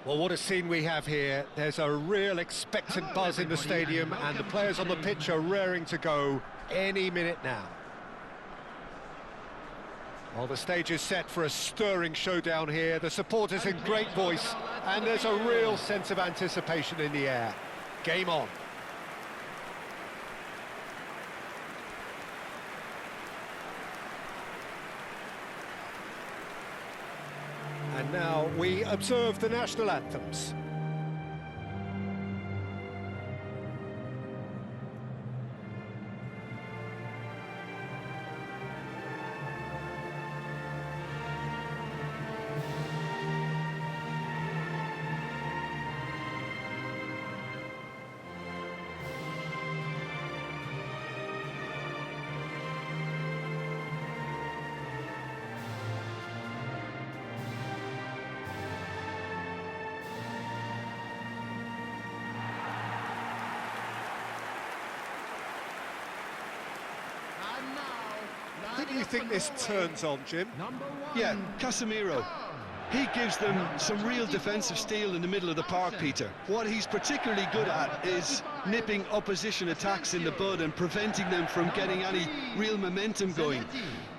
Well, what a scene we have here. There's a real expectant buzz in the stadium, and the players on the pitch are raring to go any minute now. Well, the stage is set for a stirring showdown here. The supporters in great voice, and there's a real sense of anticipation in the air. Game on. And now we observe the national anthems. Who do you think this turns on, Jim? Yeah, Casemiro. He gives them some real defensive steel in the middle of the park, Peter. What he's particularly good at is nipping opposition attacks in the bud and preventing them from getting any real momentum going.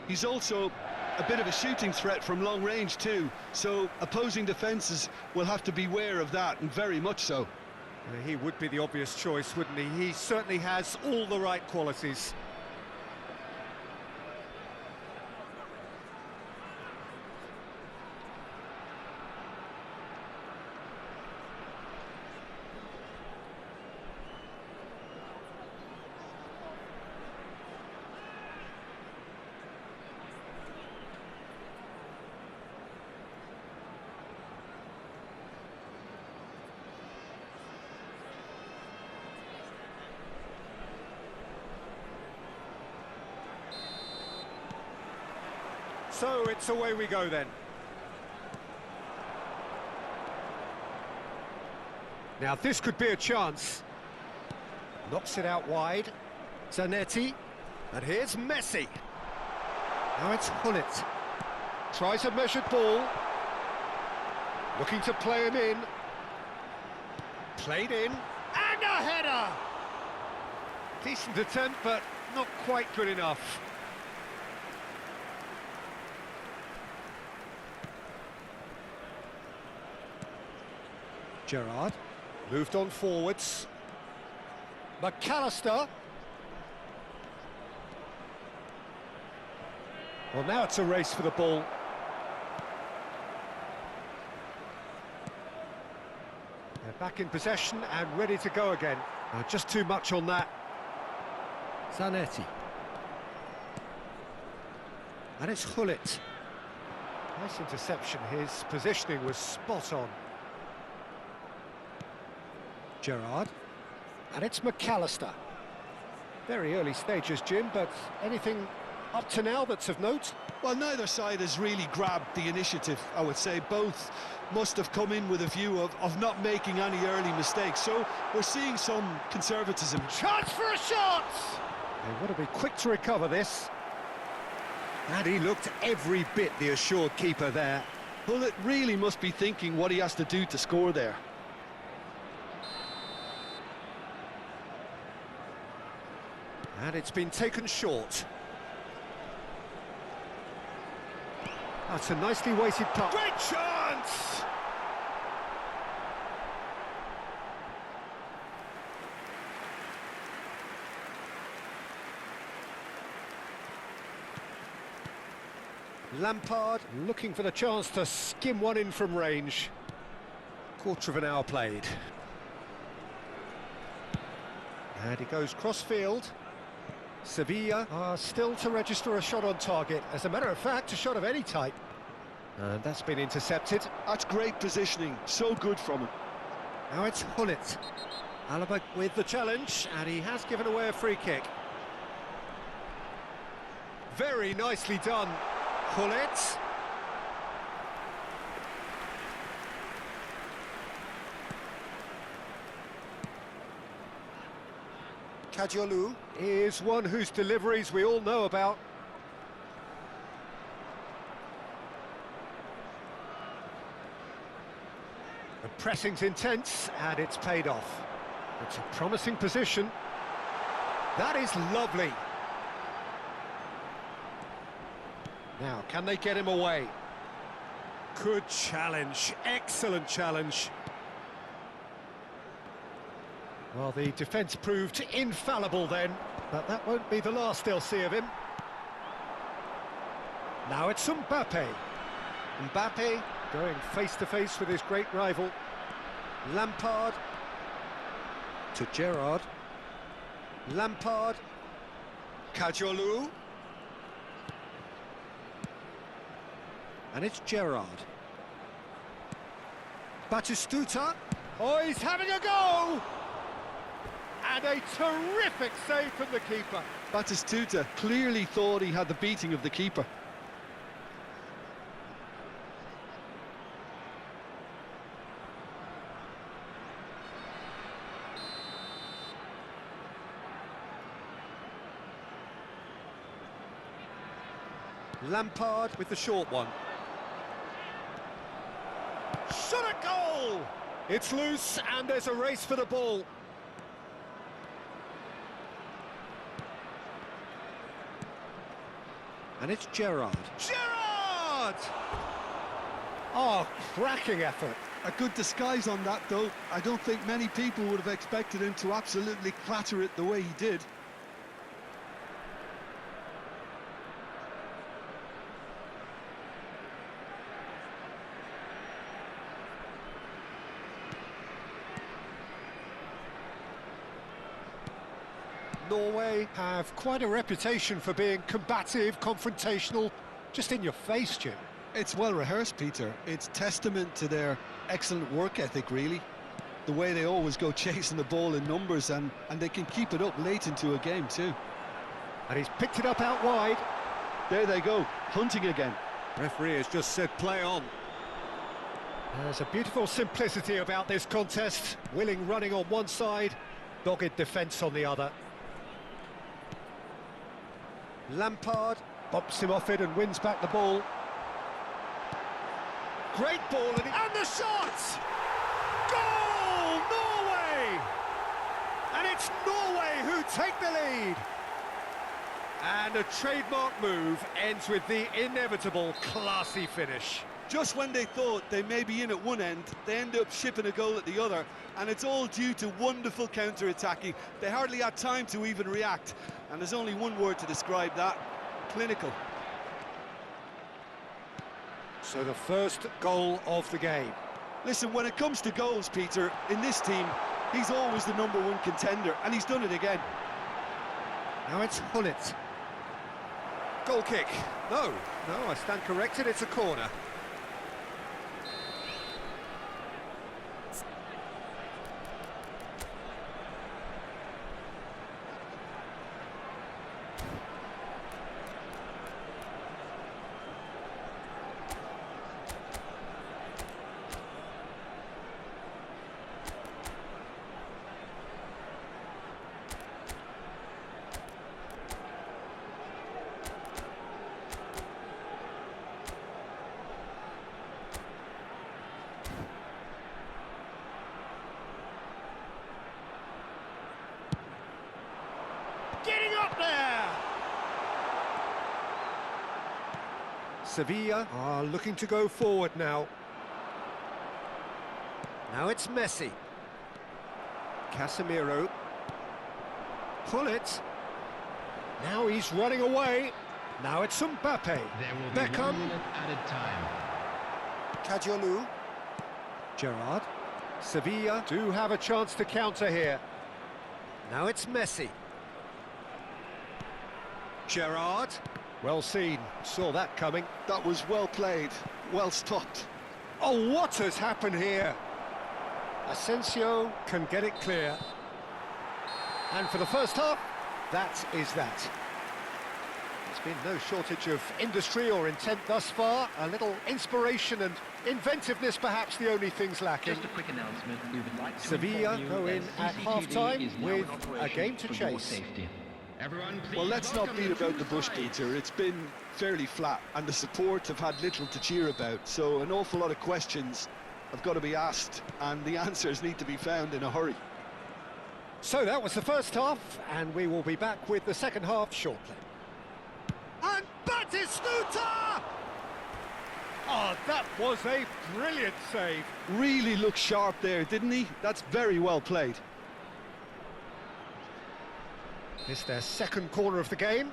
He's also a bit of a shooting threat from long range too, so opposing defences will have to beware of that, and very much so. He would be the obvious choice, wouldn't he? He certainly has all the right qualities. So it's away we go then. Now this could be a chance. Knocks it out wide. Zanetti. And here's Messi. Now it's Hullet. Tries a measured ball. Looking to play him in. Played in. And a header! Decent attempt, but not quite good enough. Gerrard, moved on forwards. McAllister. Well, now it's a race for the ball. They're back in possession and ready to go again. Just too much on that. Zanetti. And it's Hullet. Nice interception. His positioning was spot on. Gerrard, and it's McAllister. Very early stages, Jim, but anything up to now that's of note? Well, neither side has really grabbed the initiative, I would say. Both must have come in with a view of not making any early mistakes, so we're seeing some conservatism. Chance for a shot! They want to be quick to recover this. And he looked every bit the assured keeper there. Well, it really must be thinking what he has to do to score there. And it's been taken short. That's a nicely weighted puck. Great chance! Lampard looking for the chance to skim one in from range. Quarter of an hour played. And he goes cross-field. Sevilla are still to register a shot on target. As a matter of fact, a shot of any type. And that's been intercepted. That's great positioning, so good from him. Now it's Hullet. Alaba with the challenge, and he has given away a free kick. Very nicely done, Hullet. Kadiolu is one whose deliveries we all know about. A pressing's intense, and it's paid off. It's a promising position. That is lovely. Now, can they get him away? Good challenge, excellent challenge. Well, the defence proved infallible then, but that won't be the last they'll see of him. Now it's Mbappe. Mbappe going face-to-face with his great rival. Lampard to Gerrard. Lampard. Kajolu. And it's Gerrard. Batistuta. Oh, he's having a go! And a terrific save from the keeper. Batistuta clearly thought he had the beating of the keeper. Lampard with the short one. Shot a goal! It's loose and there's a race for the ball. And it's Gerrard. Gerrard! Oh, cracking effort. A good disguise on that, though. I don't think many people would have expected him to absolutely clatter it the way he did. Norway have quite a reputation for being combative, confrontational, just in your face, Jim. It's well rehearsed, Peter. It's testament to their excellent work ethic, really. The way they always go chasing the ball in numbers, and they can keep it up late into a game too. And he's picked it up out wide. There they go, hunting again. Referee has just said play on. There's a beautiful simplicity about this contest. Willing running on one side, dogged defence on the other. Lampard bumps him off it and wins back the ball. Great ball, and the shot! Goal! Norway! And it's Norway who take the lead. And a trademark move ends with the inevitable classy finish. Just when they thought they may be in at one end, they end up shipping a goal at the other, and it's all due to wonderful counter-attacking. They hardly had time to even react, and there's only one word to describe that: clinical. So the first goal of the game. Listen, when it comes to goals, Peter, in this team, he's always the #1 contender, and he's done it again. Now it's Hullet. Goal kick. No, I stand corrected, it's a corner. Getting up there! Sevilla are looking to go forward now. Now it's Messi. Casemiro. Pull it. Now he's running away. Now it's Mbappe. There will be Beckham. 1 minute added time. Kajolu. Gerrard. Sevilla do have a chance to counter here. Now it's Messi. Gerrard. Well seen. Saw that coming. That was well played, well stopped. Oh, what has happened here? Asensio can get it clear. And for the first half, that is that. There's been no shortage of industry or intent thus far. A little inspiration and inventiveness, perhaps the only things lacking. Just a quick announcement. We would like to Sevilla inform you go in that at CCTV half-time is now with in a operation game to for your chase. safety. Everyone, Well, please let's not welcome beat about the two bush, sides. Peter. It's been fairly flat, and the support have had little to cheer about, so an awful lot of questions have got to be asked, and the answers need to be found in a hurry. So that was the first half, and we will be back with the second half shortly. And Batistuta! Oh, that was a brilliant save. Really looked sharp there, didn't he? That's very well played. It's their second corner of the game.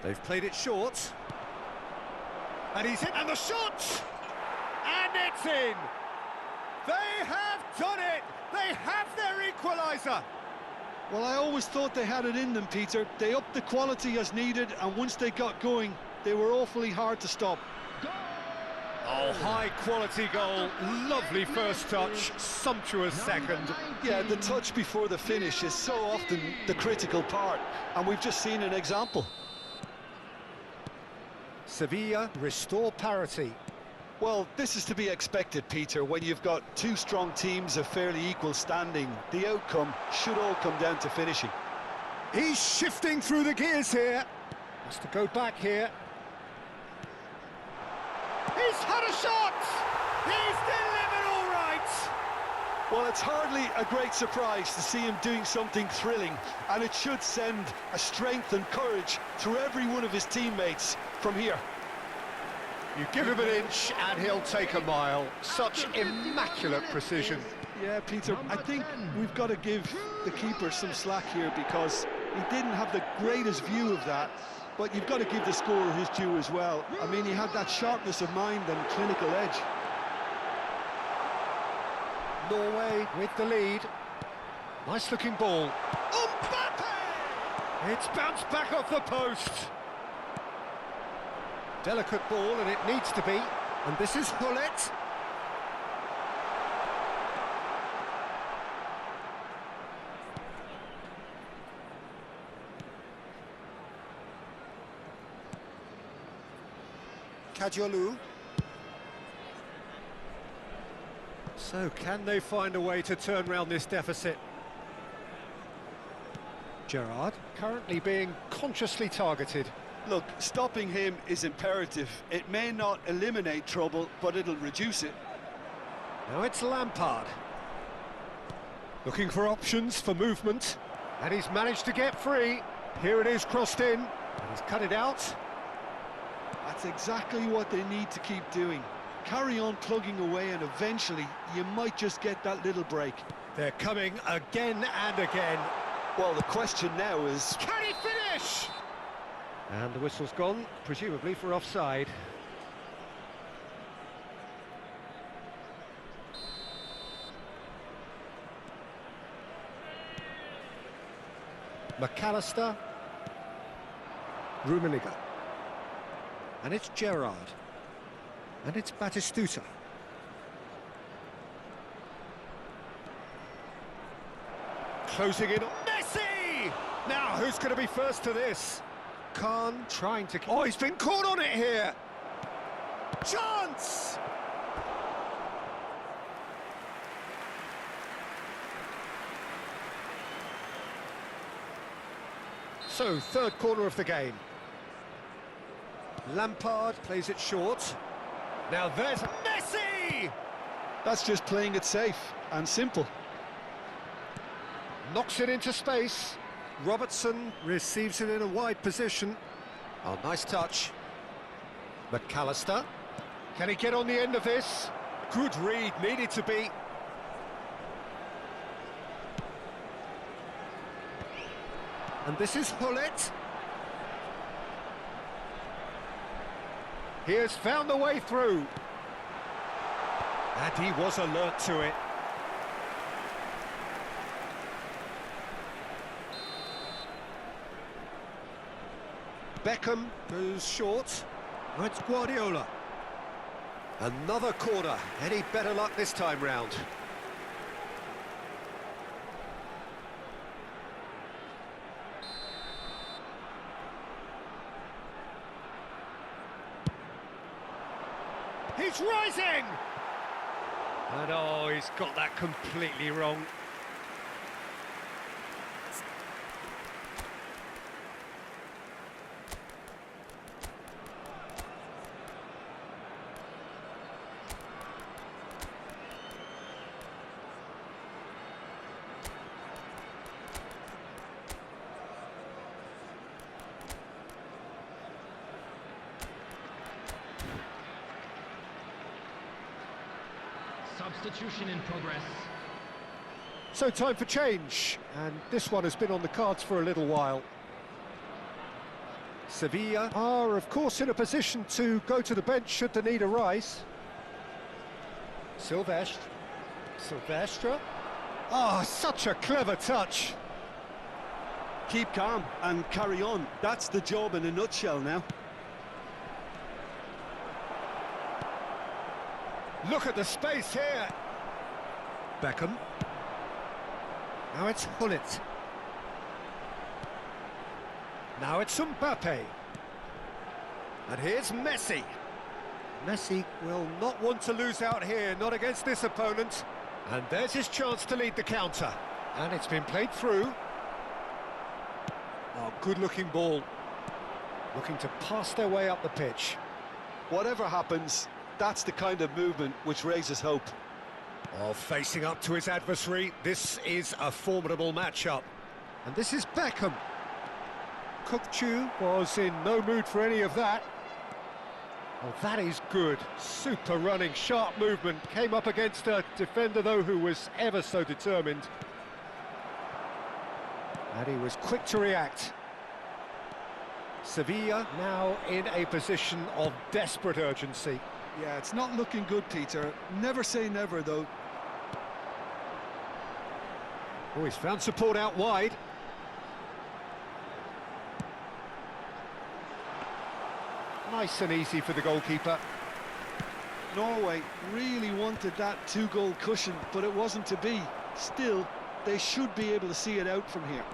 They've played it short. And he's in, and the shot! And it's in! They have done it! They have their equaliser! Well, I always thought they had it in them, Peter. They upped the quality as needed, and once they got going, they were awfully hard to stop. Oh, high-quality goal. Lovely first touch, sumptuous second. Yeah, the touch before the finish is so often the critical part, and we've just seen an example. Sevilla restore parity. Well, this is to be expected, Peter, when you've got two strong teams of fairly equal standing. The outcome should all come down to finishing. He's shifting through the gears here. Has to go back here. He's had a shot! He's delivered all right! Well, it's hardly a great surprise to see him doing something thrilling, and it should send a strength and courage through every one of his teammates from here. You give him an inch and he'll take a mile. Such immaculate precision. Yeah, Peter, I think we've got to give the keeper some slack here because he didn't have the greatest view of that, but you've got to give the scorer his due as well. I mean, he had that sharpness of mind and clinical edge. Norway with the lead. Nice looking ball. Mbappe! It's bounced back off the post. Delicate ball, and it needs to be. And this is Hullet. Kajolu. So, can they find a way to turn round this deficit? Gerrard currently being consciously targeted. Look, stopping him is imperative. It may not eliminate trouble, but it'll reduce it. Now it's Lampard. Looking for options for movement. And he's managed to get free. Here it is crossed in. And he's cut it out. That's exactly what they need to keep doing. Carry on plugging away, and eventually you might just get that little break. They're coming again and again. Well, the question now is, can he finish? And the whistle's gone, presumably for offside. McAllister. Rummenigge. And it's Gerrard. And it's Batistuta. Closing in on Messi! Now, who's going to be first to this? Khan trying to... Oh, he's been caught on it here! Chance! So, third corner of the game. Lampard plays it short. Now there's Messi! that's just playing it safe and simple. Knocks it into space. Robertson receives it in a wide position. Oh, nice touch. McAllister. Can he get on the end of this? Good read, needed to be. And this is Hullet. He has found the way through. And he was alert to it. Beckham goes short. Oh, it's Guardiola. Another corner. Any better luck this time round? He's rising! And oh, he's got that completely wrong. Substitution in progress. So time for change, and this one has been on the cards for a little while. Sevilla are, of course, in a position to go to the bench should the need arise. Silvestre. Oh, such a clever touch. Keep calm and carry on. That's the job in a nutshell now. Look at the space here. Beckham. Now it's Hullet. Now it's Mbappe. And here's Messi. Messi will not want to lose out here, not against this opponent. And there's his chance to lead the counter. And it's been played through. Oh, good-looking ball. Looking to pass their way up the pitch. Whatever happens, that's the kind of movement which raises hope. Oh, facing up to his adversary, this is a formidable matchup. And this is Beckham. Kukçu was in no mood for any of that. Oh, that is good. Super running, sharp movement. Came up against a defender, though, who was ever so determined. And he was quick to react. Sevilla now in a position of desperate urgency. Yeah, it's not looking good, Peter. Never say never, though. Oh, he's found support out wide. Nice and easy for the goalkeeper. Norway really wanted that two-goal cushion, but it wasn't to be. Still, they should be able to see it out from here.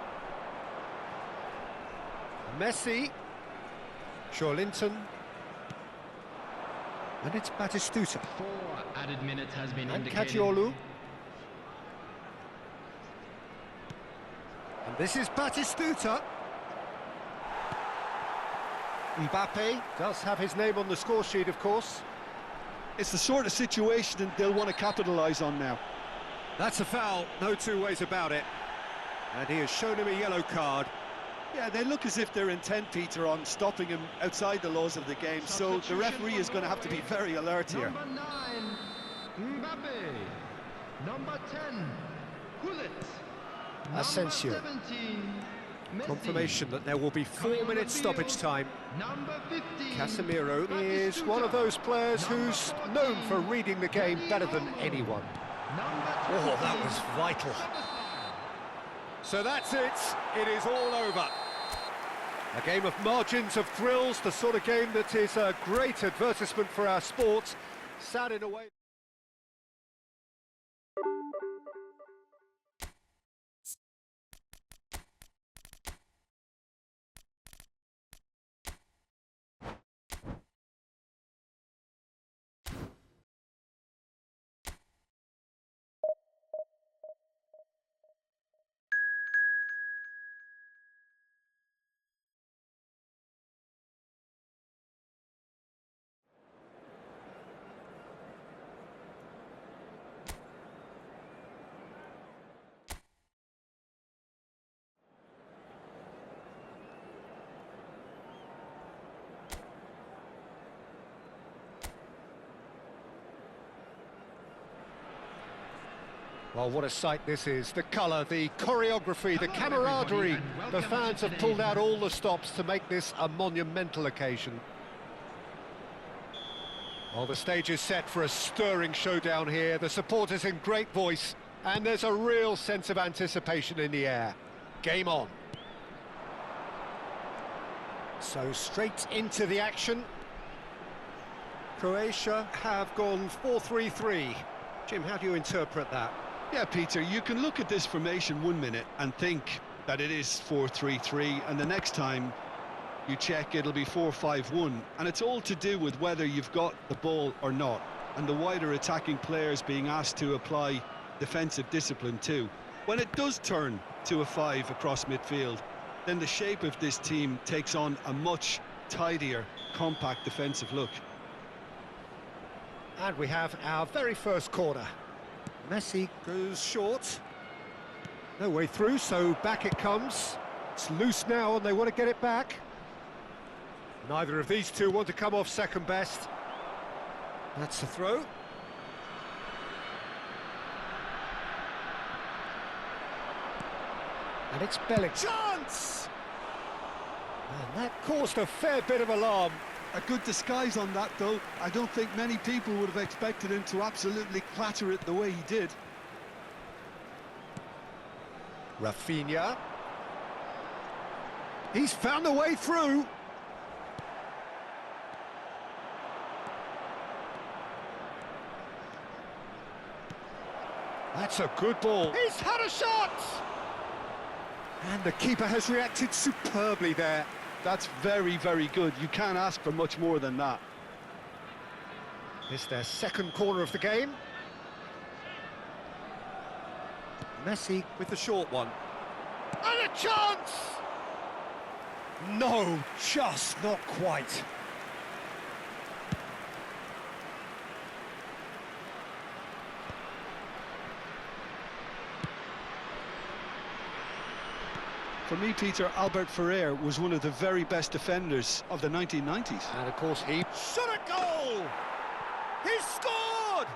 Messi. Linton. And it's Batistuta. 4 added minutes has been And indicated. Kadiolu. And this is Batistuta. Mbappe does have his name on the score sheet, of course. It's the sort of situation that they'll want to capitalise on now. That's a foul, no two ways about it. And he has shown him a yellow card. Yeah, they look as if they're intent, Peter, on stopping him outside the laws of the game, so the referee is going to have to be very alert here. Number 9, Mbappe. Number 10, Hullet. Asensio. Number 17, Messi. Confirmation that there will be 4 Coming on minutes the field, stoppage time. Number 15, Casemiro is one of those players who's known for reading the game better than anyone. Oh, that was vital. So that's it. It is all over. A game of margins, of thrills, the sort of game that is a great advertisement for our sport. Sad in a way. Well, what a sight this is. The colour, the choreography, the camaraderie. The fans have pulled out all the stops to make this a monumental occasion. Well, the stage is set for a stirring showdown here. The supporters in great voice, and there's a real sense of anticipation in the air. Game on. So straight into the action. Croatia have gone 4-3-3. Jim, how do you interpret that? Yeah, Peter, you can look at this formation 1 minute and think that it is 4-3-3, and the next time you check it'll be 4-5-1, and it's all to do with whether you've got the ball or not, and the wider attacking players being asked to apply defensive discipline too. When it does turn to a 5 across midfield, then the shape of this team takes on a much tidier, compact defensive look. And we have our very first corner. Messi goes short. No way through, so back it comes. It's loose now and they want to get it back. Neither of these two want to come off second best. That's the throw. And it's Belling. Chance! And that caused a fair bit of alarm. A good disguise on that, though. I don't think many people would have expected him to absolutely clatter it the way he did. Rafinha. He's found a way through. That's a good ball. He's had a shot! And the keeper has reacted superbly there. That's very, very good. You can't ask for much more than that. It's their second corner of the game. Messi with the short one. And a chance! No, just not quite. For me, Peter, Albert Ferrer was one of the very best defenders of the 1990s. And of course he shot a goal! He scored!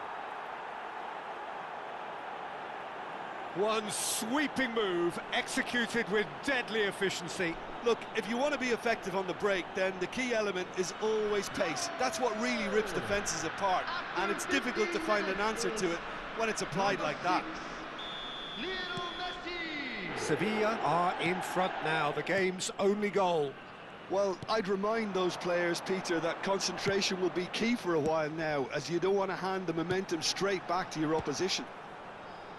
One sweeping move executed with deadly efficiency. Look, if you want to be effective on the break, then the key element is always pace. That's what really rips defences apart, and it's difficult to find an answer to it when it's applied like that. Sevilla are in front now, the game's only goal. Well, I'd remind those players, Peter, that concentration will be key for a while now, as you don't want to hand the momentum straight back to your opposition.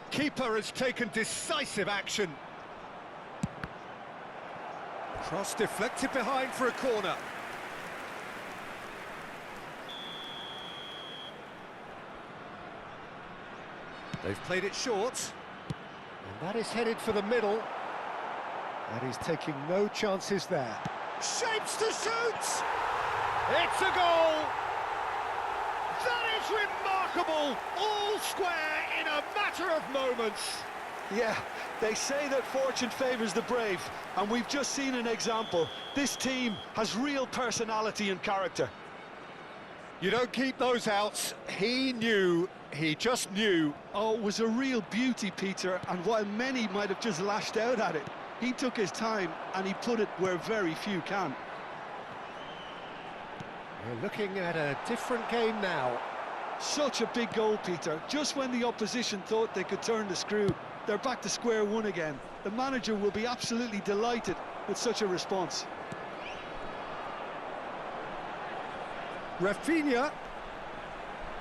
Keeper has taken decisive action. Cross deflected behind for a corner. They've played it short. And that is headed for the middle. And he's taking no chances there. Shapes to shoot! It's a goal! That is remarkable! All square in a matter of moments. Yeah, they say that fortune favours the brave, and we've just seen an example. This team has real personality and character. You don't keep those outs. He knew. He just knew. Oh, it was a real beauty, Peter, and while many might have just lashed out at it, he took his time and he put it where very few can. We're looking at a different game now. Such a big goal, Peter. Just when the opposition thought they could turn the screw, they're back to square one again. The manager will be absolutely delighted with such a response. Rafinha.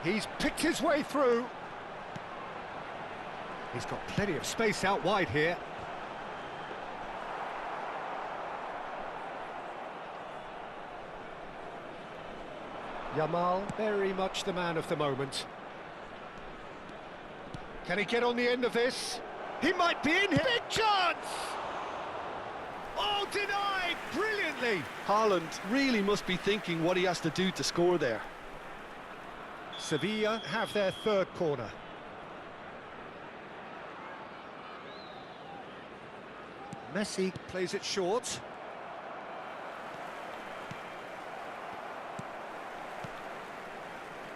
He's picked his way through. He's got plenty of space out wide here. Yamal, very much the man of the moment. Can he get on the end of this? He might be in here. Big chance! Oh, denied brilliantly. Haaland really must be thinking what he has to do to score there. Sevilla have their third corner. Messi plays it short.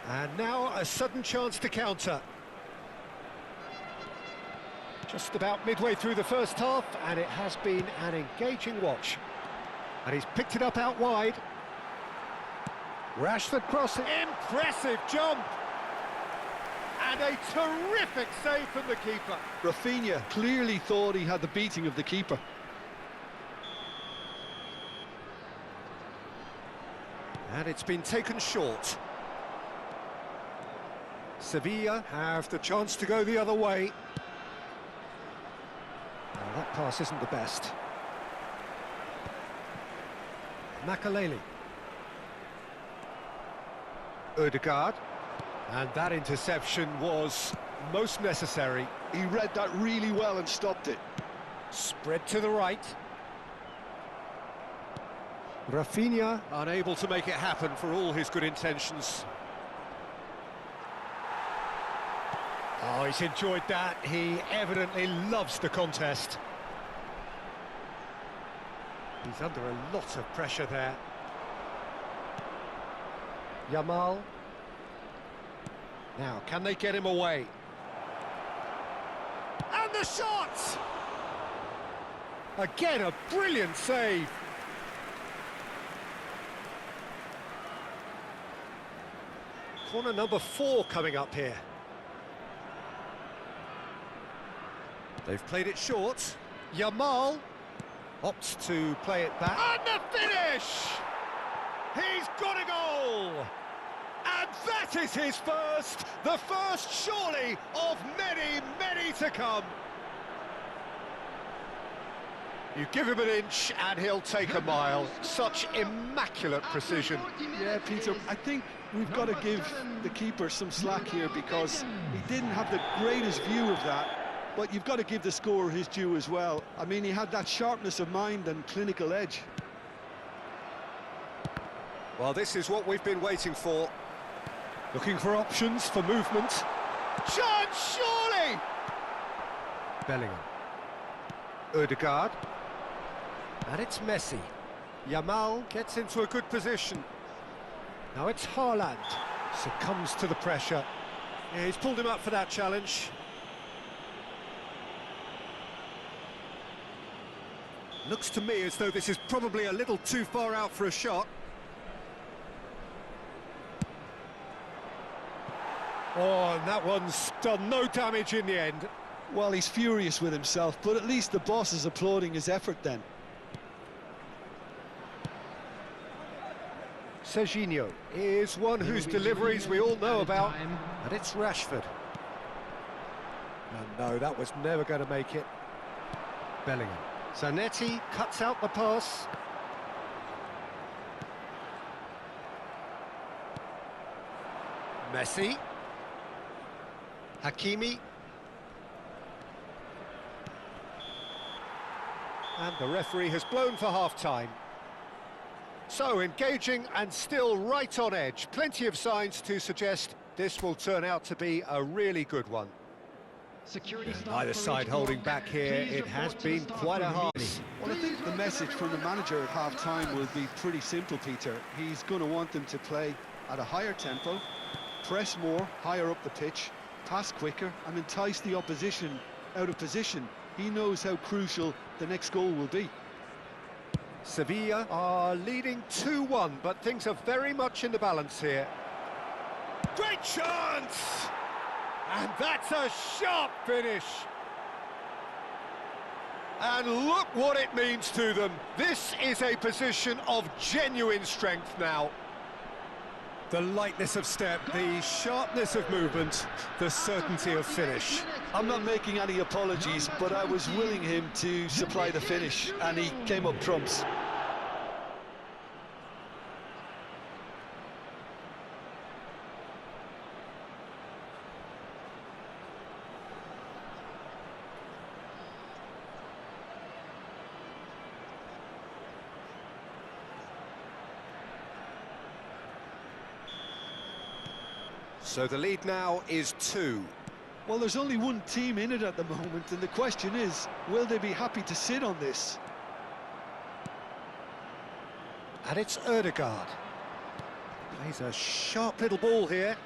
And now a sudden chance to counter. Just about midway through the first half, and it has been an engaging watch. And he's picked it up out wide. Rashford crossing. Impressive jump! And a terrific save from the keeper. Rafinha clearly thought he had the beating of the keeper. And it's been taken short. Sevilla have the chance to go the other way. Well, that pass isn't the best. Makaleli. Ødegaard. And that interception was most necessary. He read that really well and stopped it. Spread to the right. Rafinha unable to make it happen for all his good intentions. Oh, he's enjoyed that. He evidently loves the contest. He's under a lot of pressure there. Yamal. Now, can they get him away? And the shot! Again, a brilliant save. Corner number 4 coming up here. They've played it short. Yamal opts to play it back. And the finish! He's got a goal! And that is his first! The first, surely, of many, many to come. You give him an inch and he'll take a mile. Such immaculate precision. Yeah, Peter, I think we've got to give the keeper some slack here because he didn't have the greatest view of that. But you've got to give the scorer his due as well. I mean, he had that sharpness of mind and clinical edge. Well, this is what we've been waiting for. Looking for options for movement. Chance, surely! Bellingham. Ødegaard. And it's Messi. Yamal gets into a good position. Now it's Haaland. Succumbs to the pressure. Yeah, he's pulled him up for that challenge. Looks to me as though this is probably a little too far out for a shot. Oh, and that one's done no damage in the end. Well, he's furious with himself, but at least the boss is applauding his effort then. Serginho is one whose deliveries we all know about, and it's Rashford. And no, that was never going to make it. Bellingham. Zanetti cuts out the pass. Messi. Hakimi. And the referee has blown for half-time. So, engaging and still right on edge. Plenty of signs to suggest this will turn out to be a really good one. Neither side holding back here. It has been quite a hard. Well, I think the message from the manager at half-time will be pretty simple, Peter. He's going to want them to play at a higher tempo, press more, higher up the pitch, pass quicker, and entice the opposition out of position. He knows how crucial the next goal will be. Sevilla are leading 2-1, but things are very much in the balance here. Great chance! And that's a sharp finish. And look what it means to them. This is a position of genuine strength now. The lightness of step, the sharpness of movement, the certainty of finish. I'm not making any apologies, but I was willing him to supply the finish, and he came up trumps. So the lead now is 2. Well, there's only one team in it at the moment, and the question is, will they be happy to sit on this? And it's Ødegaard. Plays a sharp little ball here.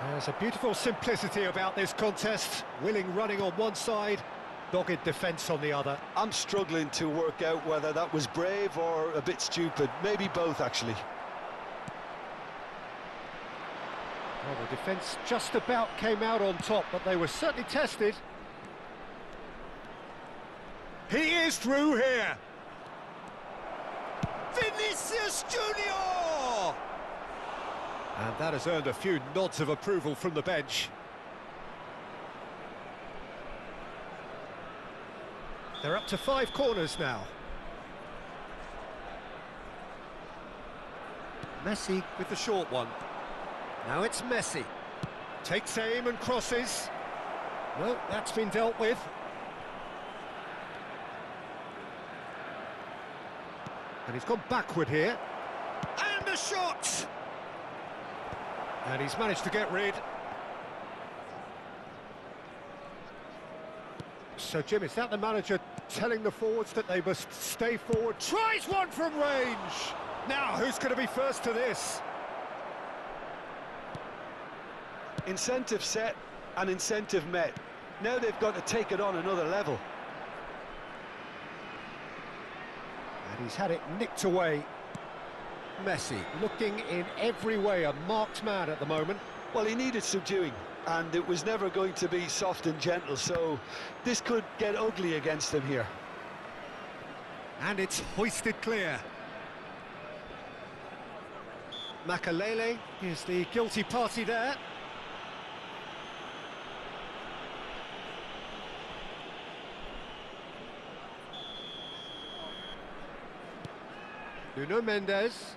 There's a beautiful simplicity about this contest. Willing running on one side, dogged defence on the other. I'm struggling to work out whether that was brave or a bit stupid. Maybe both, actually. Well, the defence just about came out on top, but they were certainly tested. He is through here. Vinicius Junior! And that has earned a few nods of approval from the bench. They're up to 5 corners now. Messi with the short one. Now it's Messi. Takes aim and crosses. No, that's been dealt with. And he's gone backward here. And a shot! And he's managed to get rid. So, Jim, is that the manager telling the forwards that they must stay forward? Tries one from range! Now, who's going to be first to this? Incentive set and incentive met. Now they've got to take it on another level. And he's had it nicked away. Messi looking in every way a marked man at the moment. Well, he needed subduing, and it was never going to be soft and gentle, so this could get ugly against him here. And it's hoisted clear. Makalele is the guilty party there. Nuno Mendes.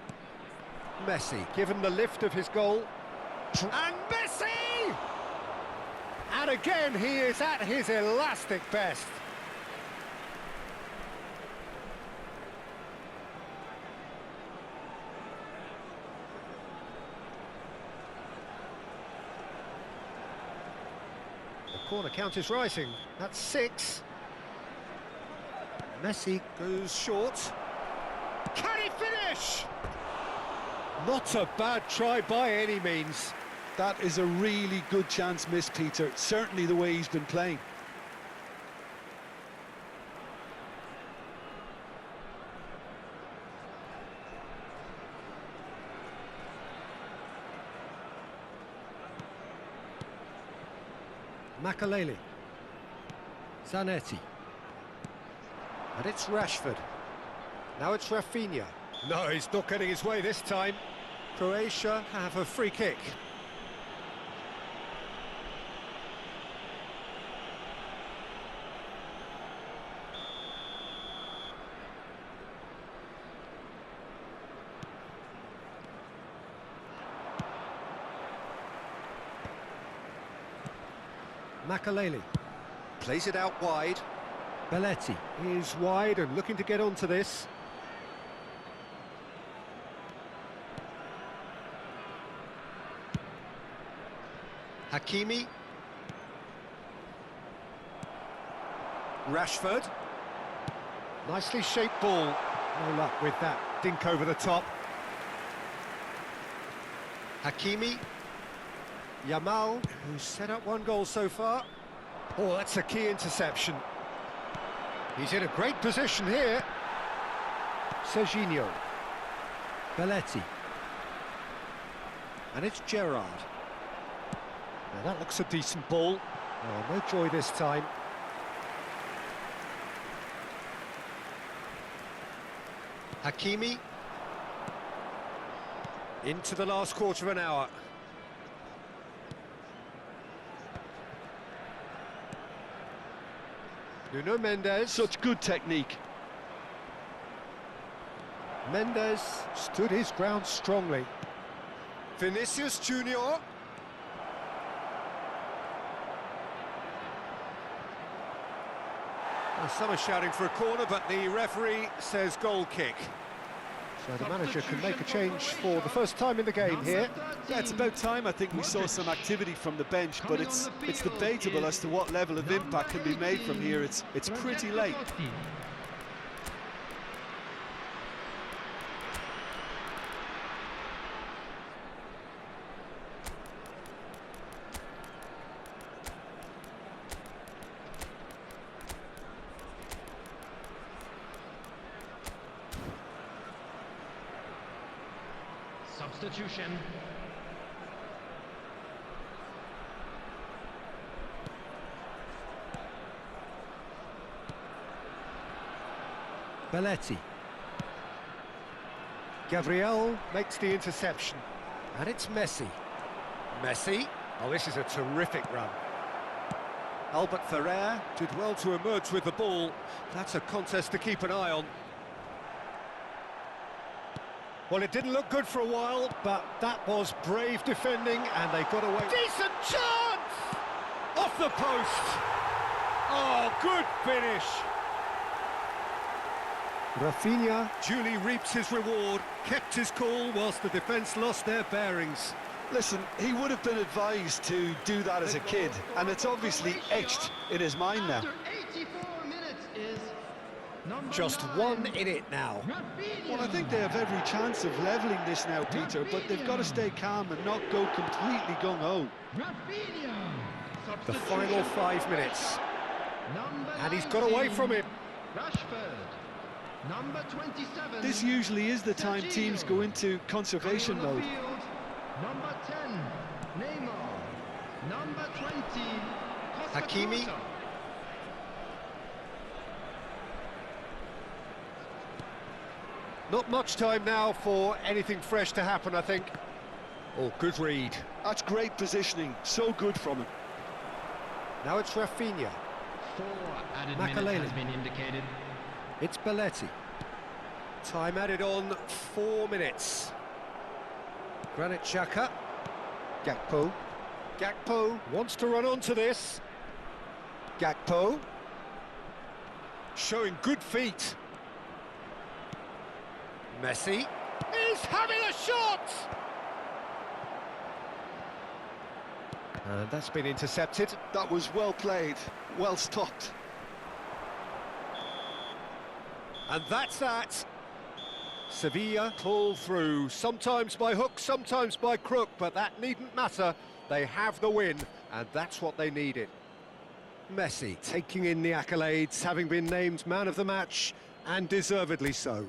Messi given the lift of his goal. And Messi! And again he is at his elastic best. The corner count is rising. That's 6. Messi goes short. Can he finish? Not a bad try by any means. That is a really good chance missed, Peter. Certainly the way he's been playing. Makalele. Zanetti. And it's Rashford. Now it's Rafinha. No, he's not getting his way this time. Croatia have a free kick. Makalele plays it out wide. Belletti is wide and looking to get onto this. Hakimi. Rashford. Nicely shaped ball. No luck with that dink over the top. Hakimi. Yamal, who's set up 1 goal so far. Oh, that's a key interception. He's in a great position here. Serginho. Belletti. And it's Gerrard. Now that looks a decent ball. Oh, no joy this time. Hakimi. Into the last quarter of an hour. Nuno Mendes. Such good technique. Mendes stood his ground strongly. Vinicius Junior. Well, some are shouting for a corner, but the referee says goal kick. So the manager can make a change for the first time in the game here. Yeah, it's about time. I think we saw some activity from the bench, but it's debatable as to what level of impact can be made from here. It's pretty late. Substitution. Belletti. Gabriel makes the interception. And it's Messi. Messi. Oh, this is a terrific run. Albert Ferrer did well to emerge with the ball. That's a contest to keep an eye on. Well, it didn't look good for a while, but that was brave defending, and they got away. Decent chance! Off the post! Oh, good finish! Rafinha duly reaps his reward, kept his cool whilst the defence lost their bearings. Listen, he would have been advised to do that as a kid, and it's obviously etched in his mind now. After 84 minutes is number Just 9, 1 in it now. Rafinha. Well, I think they have every chance of levelling this now, Peter, but they've got to stay calm and not go completely gung-ho. Rafinha. The final 5 minutes. Number And he's got away 19, from him. Rashford. Number 27. This usually is the time teams go into conservation Going on mode. the field, number 10, Neymar. Number 20, Costa Hakimi. Curta. Not much time now for anything fresh to happen, I think. Oh, good read. That's great positioning, so good from him. Now it's Rafinha. 4 added Makalele. minutes has been indicated. It's Belletti. Time added on 4 minutes. Granit Xhaka. Gakpo. Gakpo wants to run onto this. Gakpo. Showing good feet. Messi. He's having a shot! And that's been intercepted. That was well played, well stopped. And that's that. Sevilla pull through, sometimes by hook, sometimes by crook, but that needn't matter. They have the win, and that's what they needed. Messi taking in the accolades, having been named man of the match, and deservedly so.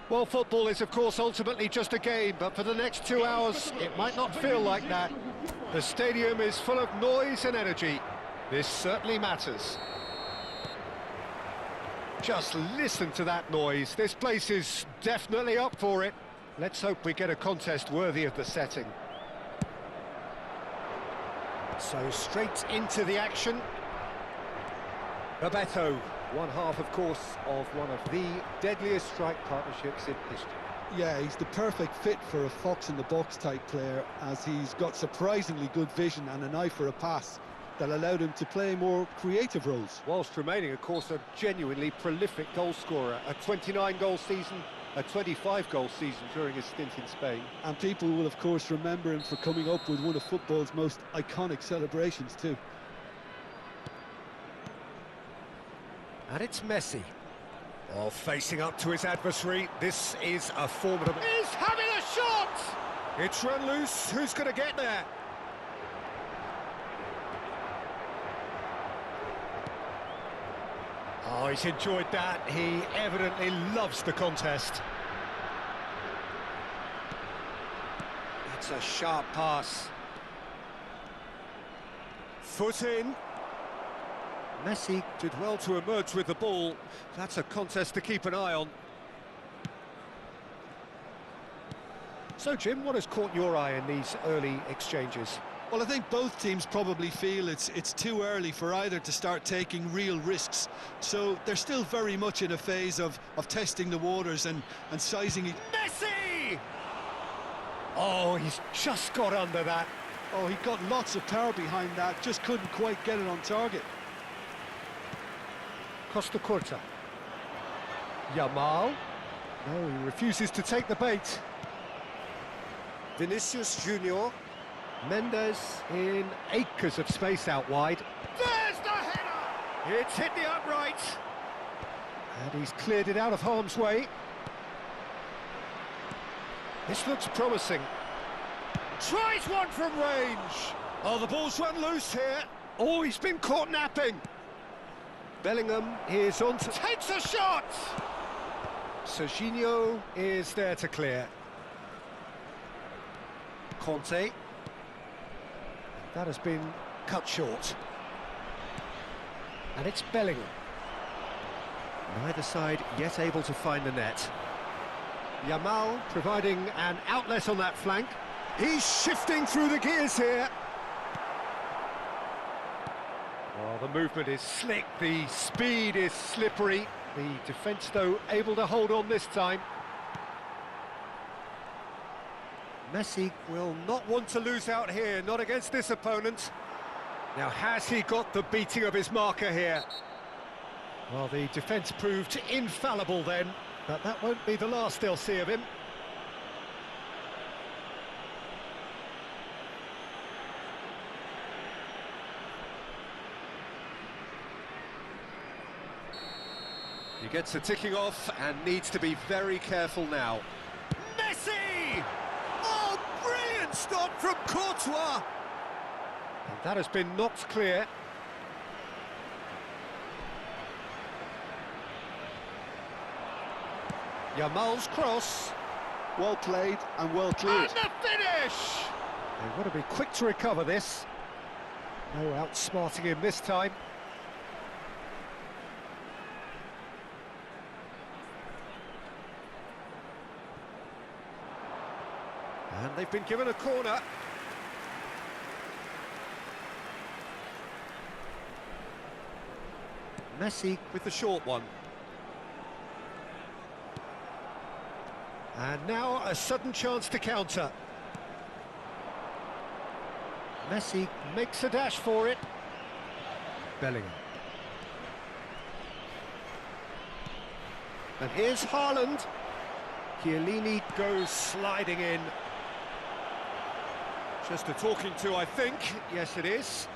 Well, football is, of course, ultimately just a game, but for the next 2 hours, it might not feel like that. The stadium is full of noise and energy. This certainly matters. Just listen to that noise. This place is definitely up for it. Let's hope we get a contest worthy of the setting. So straight into the action. Bebeto, one half, of course, of one of the deadliest strike partnerships in history. Yeah, he's the perfect fit for a fox-in-the-box type player, as he's got surprisingly good vision and an eye for a pass that allowed him to play more creative roles. Whilst remaining, of course, a genuinely prolific goal scorer. A 29-goal season, a 25-goal season during his stint in Spain. And people will, of course, remember him for coming up with one of football's most iconic celebrations too. And it's Messi. Oh, facing up to his adversary. This is a formidable... He's having a shot! It's run loose. Who's going to get there? Oh, he's enjoyed that. He evidently loves the contest. That's a sharp pass. Foot in. Messi did well to emerge with the ball. That's a contest to keep an eye on. So, Jim, what has caught your eye in these early exchanges? Well, I think both teams probably feel it's too early for either to start taking real risks. So they're still very much in a phase of testing the waters and sizing it. Messi! Oh, he's just got under that. Oh, he got lots of power behind that, just couldn't quite get it on target. Costa Curta. Yamal. No, he refuses to take the bait. Vinicius Junior. Mendes in acres of space out wide. There's the header! It's hit the upright. And he's cleared it out of harm's way. This looks promising. Tries one from range. Oh, the ball's run loose here. Oh, he's been caught napping. Bellingham is on to... Takes a shot! Serginho is there to clear. Conte. That has been cut short. And it's Bellingham. Neither side yet able to find the net. Yamal providing an outlet on that flank. He's shifting through the gears here. Oh, the movement is slick, the speed is slippery. The defence, though, able to hold on this time. Messi will not want to lose out here, not against this opponent. Now, has he got the beating of his marker here? Well, the defence proved infallible then, but that won't be the last they'll see of him. He gets the ticking off and needs to be very careful now. Messi! Oh, brilliant stop from Courtois! And that has been knocked clear. Yamal's cross. Well played and well cleared. And the finish! They've got to be quick to recover this. No outsmarting him this time. And they've been given a corner. Messi with the short one. And now a sudden chance to counter. Messi makes a dash for it. Bellingham. And here's Haaland. Chiellini goes sliding in. Just a talking to, I think. Yes, it is.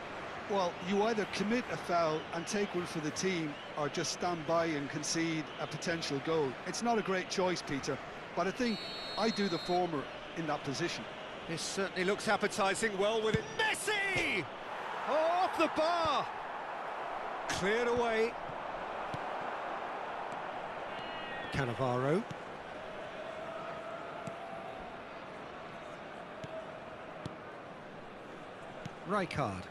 Well, you either commit a foul and take one for the team, or just stand by and concede a potential goal. It's not a great choice, Peter, but I think I do the former in that position. This certainly looks appetising. Well with it. Messi! Oh, off the bar! Cleared away. Cannavaro. Rijkaard.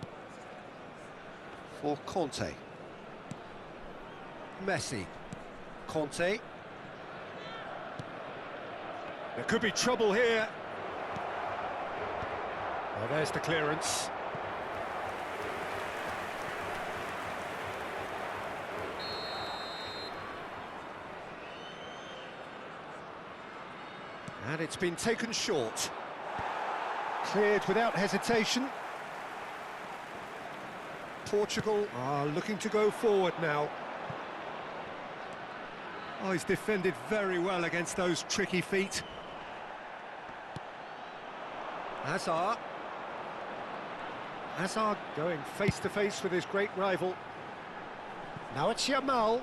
For Conte. Messi. Conte. There could be trouble here. Well, there's the clearance. And it's been taken short. Cleared without hesitation. Portugal are looking to go forward now. Oh, he's defended very well against those tricky feet. Hazard. Hazard going face-to-face with his great rival. Now it's Yamal.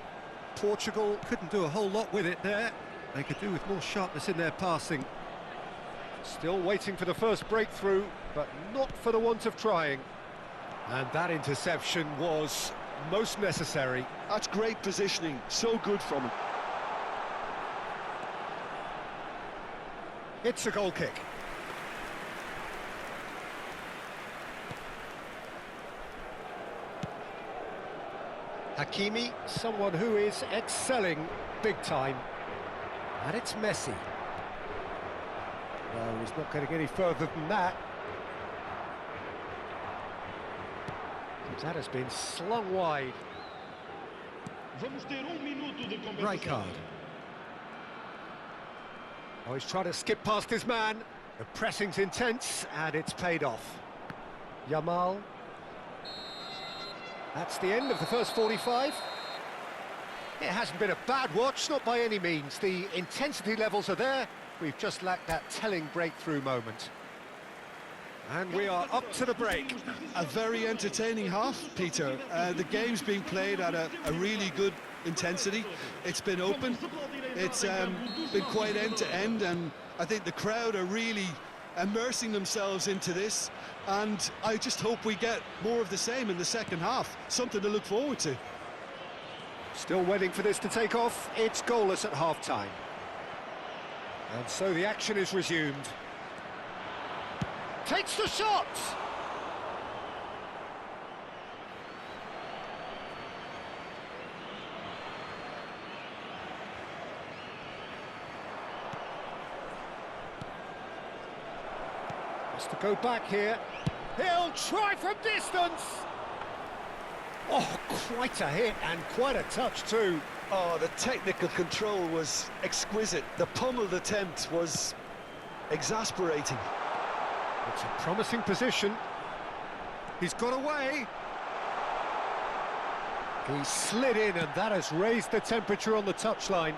Portugal couldn't do a whole lot with it there. They could do with more sharpness in their passing. Still waiting for the first breakthrough, but not for the want of trying. And that interception was most necessary. That's great positioning, so good from him. It's a goal kick. Hakimi, someone who is excelling big time. And it's Messi. No, he's not getting any further than that. That has been slung wide. Rijkaard. Oh, he's trying to skip past his man. The pressing's intense, and it's paid off. Yamal. That's the end of the first 45. It hasn't been a bad watch, not by any means. The intensity levels are there. We've just lacked that telling breakthrough moment. And we are up to the break. A very entertaining half, Peter. The game's being played at a really good intensity. It's been open. It's been quite end-to-end, and I think the crowd are really immersing themselves into this, and I just hope we get more of the same in the second half. Something to look forward to. Still waiting for this to take off. It's goalless at half-time. And so the action is resumed. Takes the shot! Has to go back here. He'll try from distance! Oh, quite a hit and quite a touch too. Oh, the technical control was exquisite. The pummeled attempt was exasperating. It's a promising position. He's got away. He slid in, and that has raised the temperature on the touchline.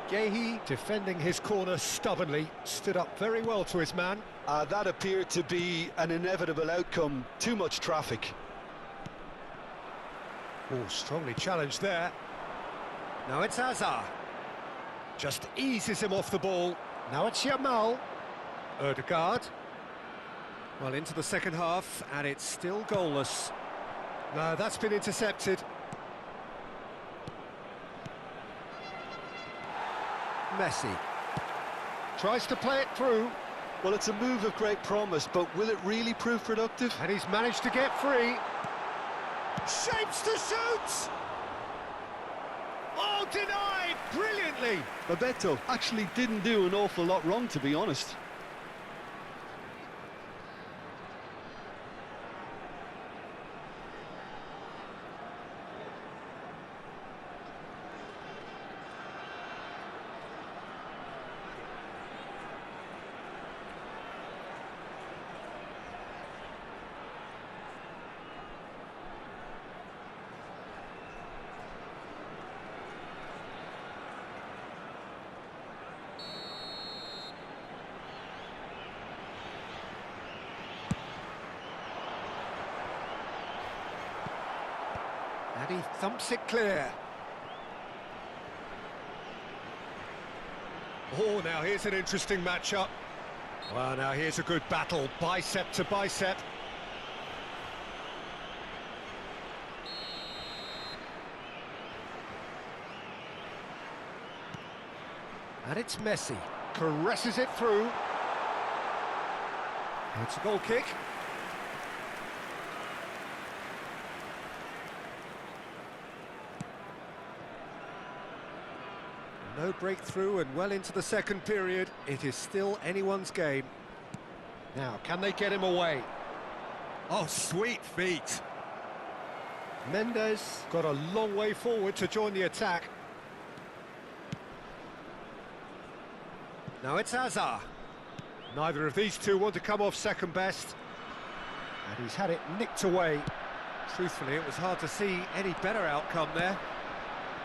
Gehi, defending his corner stubbornly, stood up very well to his man. That appeared to be an inevitable outcome. Too much traffic. Oh, strongly challenged there. Now it's Hazard. Just eases him off the ball. Now it's Yamal. Ødegaard. Well, into the second half, and it's still goalless. No, that's been intercepted. Messi. Tries to play it through. Well, it's a move of great promise, but will it really prove productive? And he's managed to get free. Shapes to shoot! Oh, denied brilliantly! Bebeto actually didn't do an awful lot wrong, to be honest. And he thumps it clear. Oh, now here's an interesting matchup. Well, now here's a good battle, bicep to bicep. And it's Messi, caresses it through. It's a goal kick. No breakthrough, and well into the second period. It is still anyone's game. Now, can they get him away? Oh, sweet feet. Mendes got a long way forward to join the attack. Now it's Hazard. Neither of these two want to come off second best. And he's had it nicked away. Truthfully, it was hard to see any better outcome there.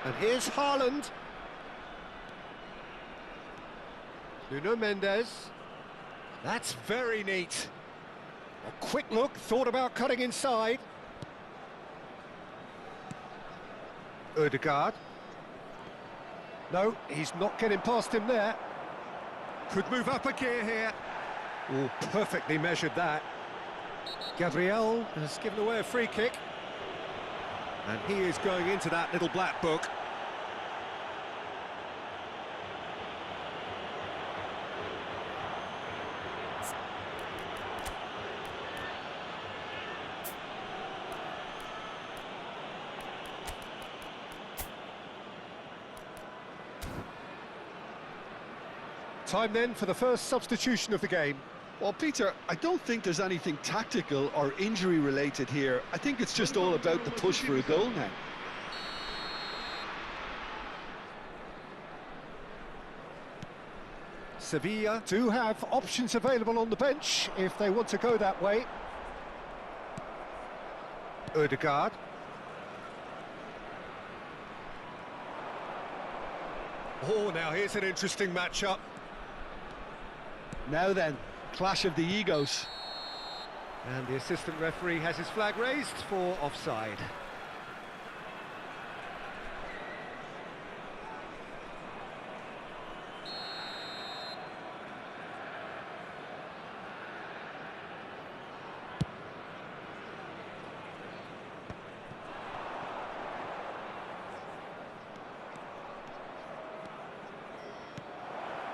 And here's Haaland. Nuno Mendes. That's very neat. A quick look, thought about cutting inside. Ødegaard. No, he's not getting past him there. Could move up a gear here. Oh, perfectly measured that. Gabriel has given away a free kick. And he is going into that little black book. Time then for the first substitution of the game. Well, Peter, I don't think there's anything tactical or injury related here. I think it's just all about the push for a goal now. Sevilla do have options available on the bench if they want to go that way. Ødegaard. Oh, now here's an interesting matchup. Now then, clash of the egos. And the assistant referee has his flag raised for offside.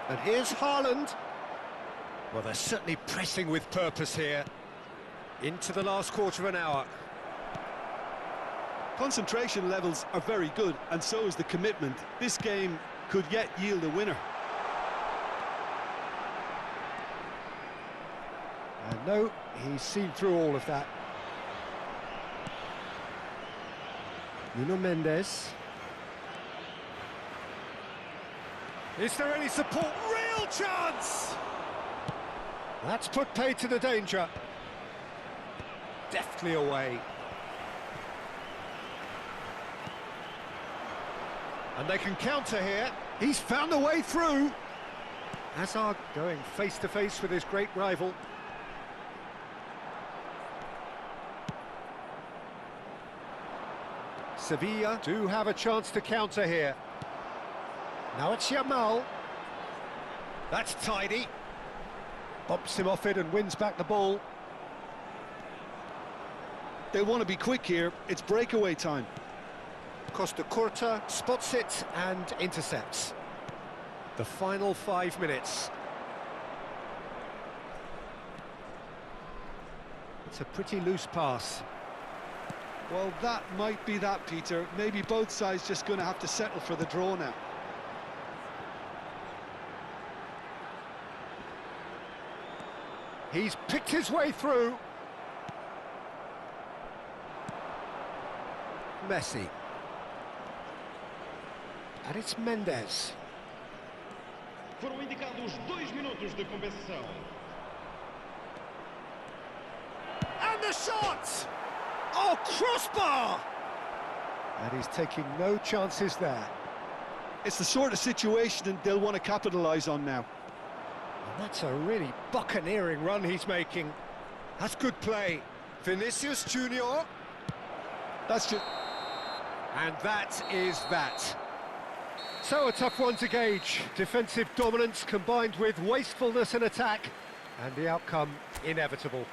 And here's Haaland. Well, they're certainly pressing with purpose here. Into the last quarter of an hour. Concentration levels are very good, and so is the commitment. This game could yet yield a winner. And no, he's seen through all of that. Nuno Mendes. Is there any support? Real chance! That's put paid to the danger. Deftly away. And they can counter here. He's found a way through. Hazard going face-to-face with his great rival. Sevilla do have a chance to counter here. Now it's Yamal. That's tidy. Bumps him off it and wins back the ball. They want to be quick here. It's breakaway time. Costa Curta spots it and intercepts. The final 5 minutes. It's a pretty loose pass. Well, that might be that, Peter. Maybe both sides just going to have to settle for the draw now. He's picked his way through. Messi. And it's Mendes. Foram indicados 2 minutos de compensação. And the shot! Oh, crossbar! And he's taking no chances there. It's the sort of situation they'll want to capitalise on now. And that's a really buccaneering run he's making. That's good play. Vinicius Junior. That's just... And that is that. So a tough one to gauge. Defensive dominance combined with wastefulness in attack. And the outcome inevitable.